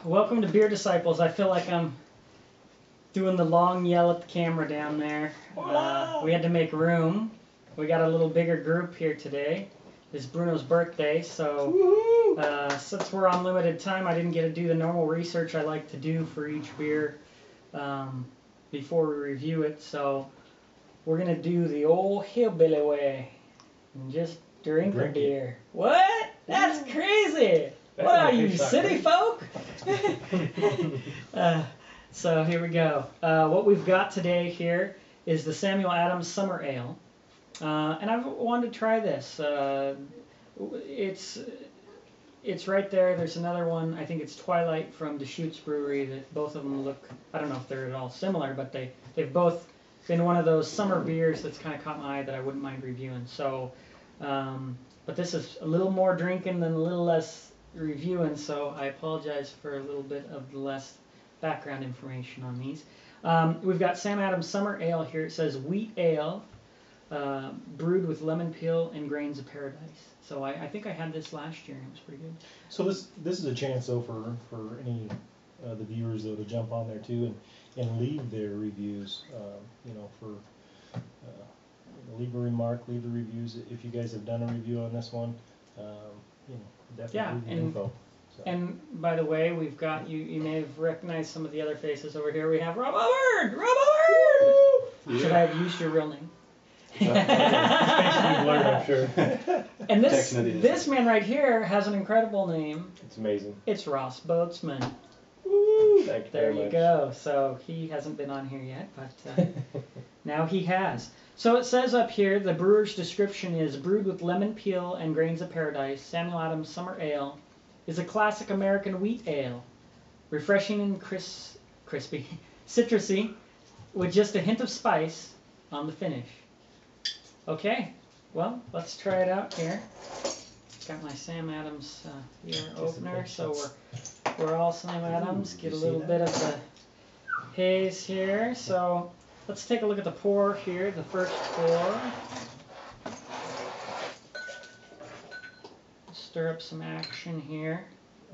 Welcome to Beer Disciples. I feel like I'm doing the long yell at the camera down there. We had to make room. We got a little bigger group here today. It's Bruno's birthday, so since we're on limited time, I didn't get to do the normal research I like to do for each beer before we review it. So we're going to do the old hillbilly way and just drink the beer. What? That's crazy! What are you, city folk? So here we go. What we've got today here is the Samuel Adams Summer Ale. And I've wanted to try this. It's right there. There's another one. I think it's Twilight from Deschutes Brewery. That both of them look, I don't know if they're at all similar, but they've both been one of those summer beers that's kind of caught my eye that I wouldn't mind reviewing. So, but this is a little more drinking than a little less reviewing, so I apologize for a little bit of the less background information on these. We've got Sam Adams Summer Ale here. It says wheat ale, brewed with lemon peel and grains of paradise. So I think I had this last year and it was pretty good. So this is a chance though for any the viewers though to jump on there too and leave their reviews. Leave a remark, leave the reviews if you guys have done a review on this one. Definitely info. So. And by the way, we've got you may have recognized some of the other faces over here. We have Rob Hubbard! Rob Hubbard! Yeah. Should I have used your real name? I'm sure. And this man right here has an incredible name. It's amazing. It's Ross Boatsman. Woo! Thank you there very you much. go. So he hasn't been on here yet, but now he has. So it says up here, the brewer's description is brewed with lemon peel and grains of paradise. Samuel Adams Summer Ale is a classic American wheat ale, refreshing and crispy, citrusy, with just a hint of spice on the finish. Okay, well, let's try it out here. Got my Sam Adams beer opener, so we're all Sam Adams. Get a little bit of the haze here. So let's take a look at the pour here, the first pour. Stir up some action here.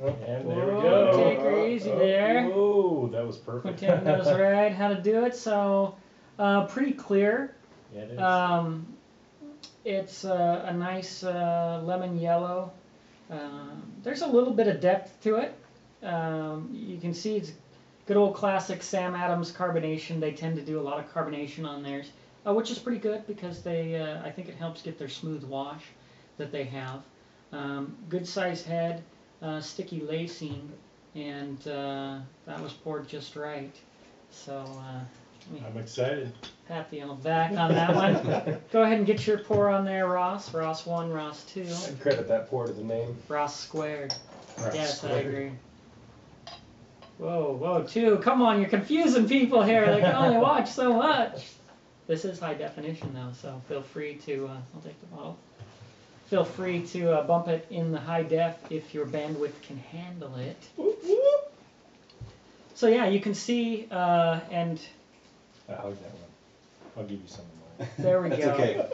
Oh, and there we go. Take her easy there. Oh, that was perfect. Quintana knows right how to do it. So pretty clear. Yeah, it is. It's a nice lemon yellow. There's a little bit of depth to it. You can see it's good old classic Sam Adams carbonation. They tend to do a lot of carbonation on theirs, which is pretty good because I think it helps get their smooth wash that they have. Good size head, sticky lacing, and that was poured just right. So I'm excited. pat the on the back on that one. Go ahead and get your pour on there, Ross. Ross 1, Ross 2. I'd credit that pour to the name. Ross squared. Ross Yes, squared. I agree. Whoa, 2. Come on, you're confusing people here. They can only watch so much. This is high definition, though, so feel free to, I'll take the bottle. Feel free to bump it in the high def if your bandwidth can handle it. Whoop, whoop. So yeah, you can see, and I hugged that one. I'll give you some of mine. there we That's go. okay.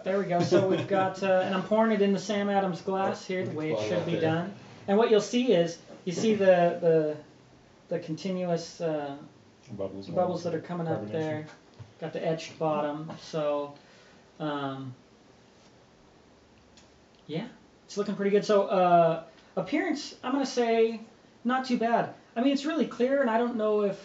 There we go. So we've got, and I'm pouring it in the Sam Adams glass here, the way it should be done. And what you'll see is, you see the continuous bubbles that are coming up there. Got the etched bottom. So, yeah, it's looking pretty good. So, appearance, I'm going to say not too bad. I mean, it's really clear, and I don't know if,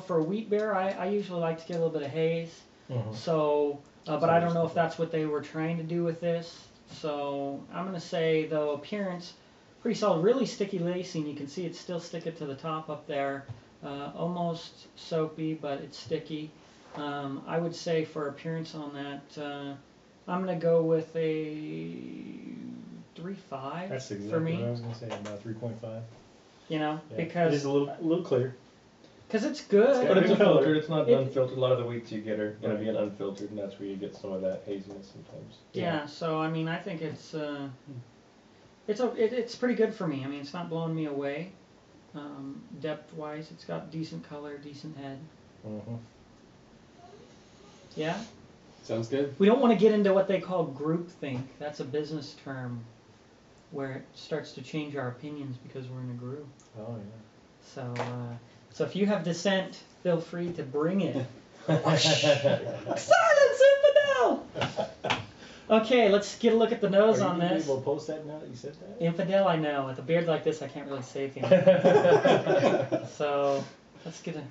for a wheat beer, I usually like to get a little bit of haze. Mm-hmm. So, but I don't know if that's what they were trying to do with this. So I'm going to say, though, appearance, pretty solid. Really sticky lacing. You can see it's still sticking to the top up there. Almost soapy, but it's sticky. I would say for appearance on that, I'm going to go with a 3.5 That's exactly for me. what I was going to say, about 3.5. Because it is a little clear. Because it's good. But it's a filtered, it's not unfiltered. A lot of the wheats you get are going to be an unfiltered, and that's where you get some of that haziness sometimes. Yeah, so I mean, I think it's pretty good for me. I mean, it's not blowing me away. Depth-wise, it's got decent color, decent head. Mm-hmm. Yeah? Sounds good. We don't want to get into what they call groupthink. That's a business term. where it starts to change our opinions because we're in a group. Oh So if you have dissent, feel free to bring it. yeah. Silence, infidel! Okay, let's get a look at the nose on this. We'll post that now that you said that. Infidel, I know. With a beard like this, I can't really say things. So let's get a.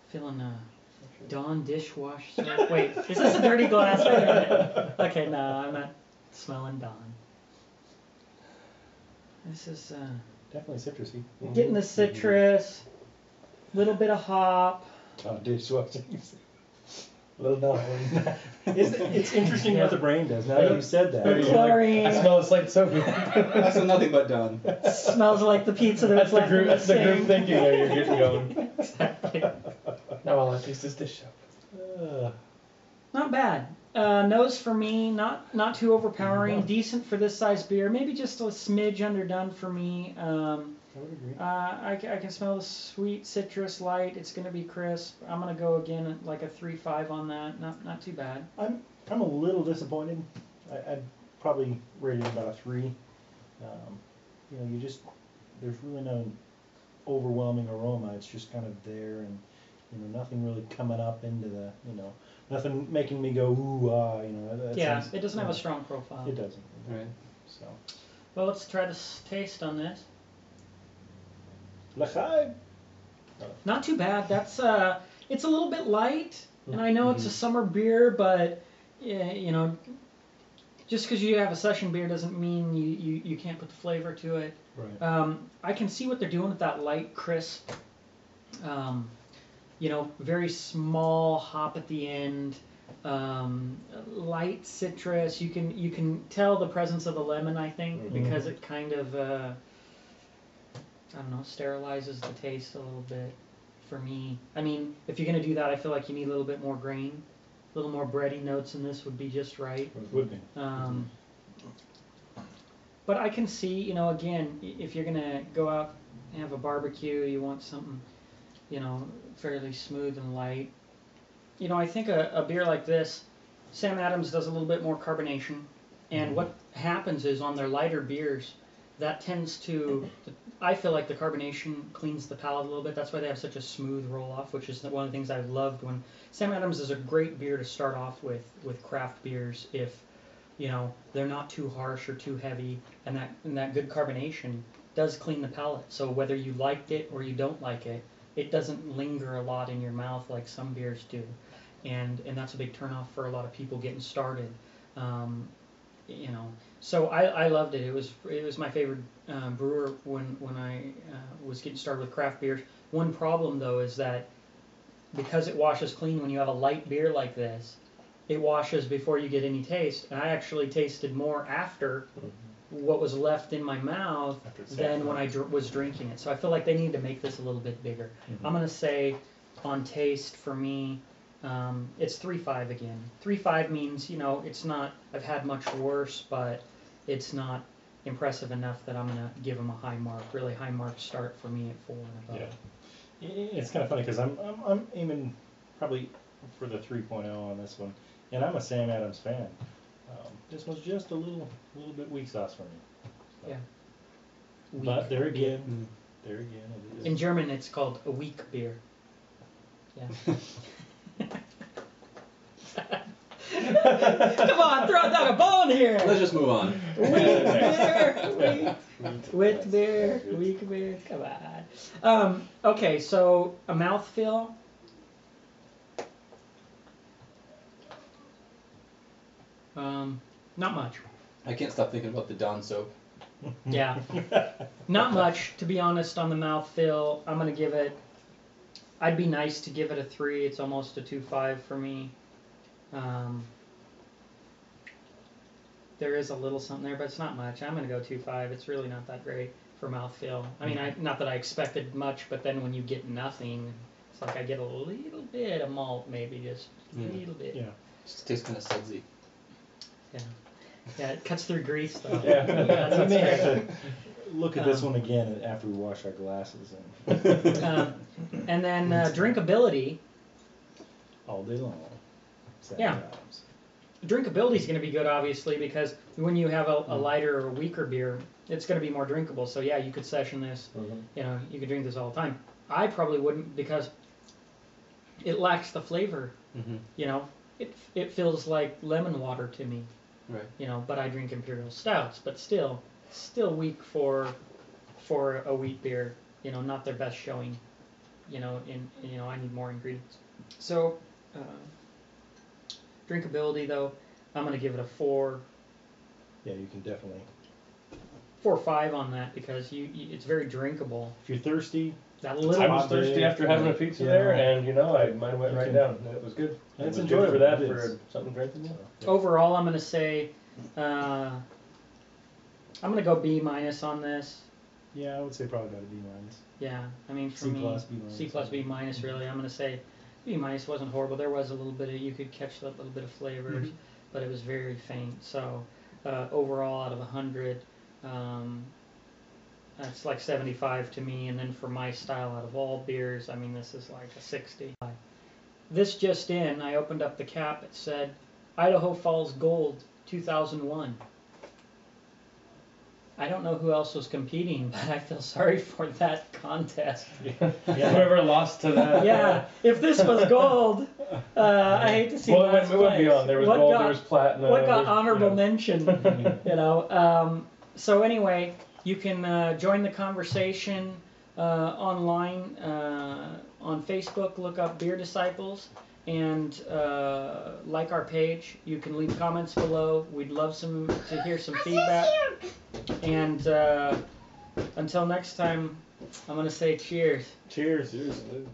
Feeling Dawn dishwash soap. Wait, is this a dirty glass? Wait a minute. Okay, no, I'm not smelling Dawn. This is Definitely citrusy. getting the citrus, little bit of hop. Dishwashing. Little down. It's interesting what the brain does. Now that you said that. Chlorine. I smell it's like soap. I smell nothing but Dawn. Smells like the pizza that That's was the left in group. the That's the group sink. thinking there. You're getting going. Exactly. Now all I taste is dish soap. Not bad. Nose for me, not too overpowering. No. Decent for this size beer. Maybe just a smidge underdone for me. I would agree. I can smell the sweet citrus light. It's going to be crisp. I'm going to go again at like a 3.5 on that. Not too bad. I'm a little disappointed. I'd probably rate it about a 3. There's really no overwhelming aroma. It's just kind of there, and nothing really coming up into the nothing making me go ooh ah. That Yeah, sounds, it doesn't have a strong profile. It doesn't. Right. So. Well, let's try to taste on this. L'chaim. Not too bad. That's it's a little bit light, and I know it's a summer beer, but just because you have a session beer doesn't mean you can't put the flavor to it. Right. I can see what they're doing with that light, crisp, very small hop at the end, light citrus. You can tell the presence of the lemon, I think, because it kind of sterilizes the taste a little bit for me. I mean, if you're gonna do that, I feel like you need a little bit more grain, a little more bready notes in this would be just right. Would be. But I can see, again, if you're gonna go out and have a barbecue, you want something, fairly smooth and light. I think a beer like this, Sam Adams does a little bit more carbonation, and what happens is on their lighter beers, that tends to, I feel like the carbonation cleans the palate a little bit. That's why they have such a smooth roll-off, which is one of the things I've loved when Sam Adams is a great beer to start off with craft beers if they're not too harsh or too heavy, and that good carbonation does clean the palate. So whether you liked it or you don't like it, it doesn't linger a lot in your mouth like some beers do, and that's a big turnoff for a lot of people getting started. So I loved it. It was my favorite brewer when I was getting started with craft beers. One problem though is that because it washes clean when you have a light beer like this, it washes before you get any taste. And I actually tasted more after what was left in my mouth than when I was drinking it. So I feel like they need to make this a little bit bigger. I'm going to say on taste for me, it's 3.5 again. 3.5 means, it's not, I've had much worse, but it's not impressive enough that I'm going to give them a high mark. Really high mark start for me at 4 and above. Yeah. It's kind of funny because I'm aiming probably for the 3.0 on this one. And I'm a Sam Adams fan. This was just a little bit weak sauce for me. So. Yeah. But there again, it is. In German, it's called a weak beer. Yeah. Come on, throw down a bone here. Let's just move on. Weak beer. Come on. Okay, so a mouthfeel. Not much. I can't stop thinking about the Dawn soap. Yeah. Not much, to be honest, on the mouthfeel. I'm going to give it, I'd be nice to give it a 3. It's almost a 2.5 for me. There is a little something there, but it's not much. I'm going to go 2.5. It's really not that great for mouthfeel. I mean, not that I expected much, but then when you get nothing, it's like I get a little bit of malt, maybe just a little bit. Yeah. Just tastes kind of sudsy. Yeah. Yeah, it cuts through grease though. Yeah. That's We may great. have to look at this one again after we wash our glasses. And And then drinkability. all day long. Sam Yeah. Adams. Drinkability is going to be good, obviously, because when you have a lighter or weaker beer, it's going to be more drinkable. So yeah, you could session this. You know, you could drink this all the time. I probably wouldn't because it lacks the flavor. You know, it feels like lemon water to me. Right. You know, but I drink imperial stouts, but still weak for a wheat beer. You know, not their best showing. You know, I need more ingredients. So, drinkability though, I'm gonna give it a 4. Yeah, you can definitely. 4 or 5 on that because it's very drinkable. If you're thirsty, That I little was thirsty after having a pizza there, and mine went right down, and it was good. That's It was enjoyable. good for that, It for is. something drinkable. overall, I'm gonna say, I'm gonna go B- on this. yeah, I would say probably about a B-. Yeah, I mean for C+, me, B-. C plus B minus really. I'm gonna say B minus wasn't horrible. There was a little bit of, you could catch that little bit of flavors, but it was very faint. So overall, out of 100, that's like 75 to me. And then for my style, out of all beers, I mean this is like a 60. This just in, I opened up the cap. It said Idaho Falls Gold 2001. I don't know who else was competing, but I feel sorry for that contest. Whoever lost to that. Yeah, if this was gold, I hate to see Well, last it went place. beyond. There was What gold, got- there was platinum. What got there's- honorable yeah. mention? You know. So anyway, you can join the conversation online on Facebook. Look up Beer Disciples and like our page. You can leave comments below. We'd love to hear some feedback. And until next time, I'm gonna say cheers. Cheers. Seriously.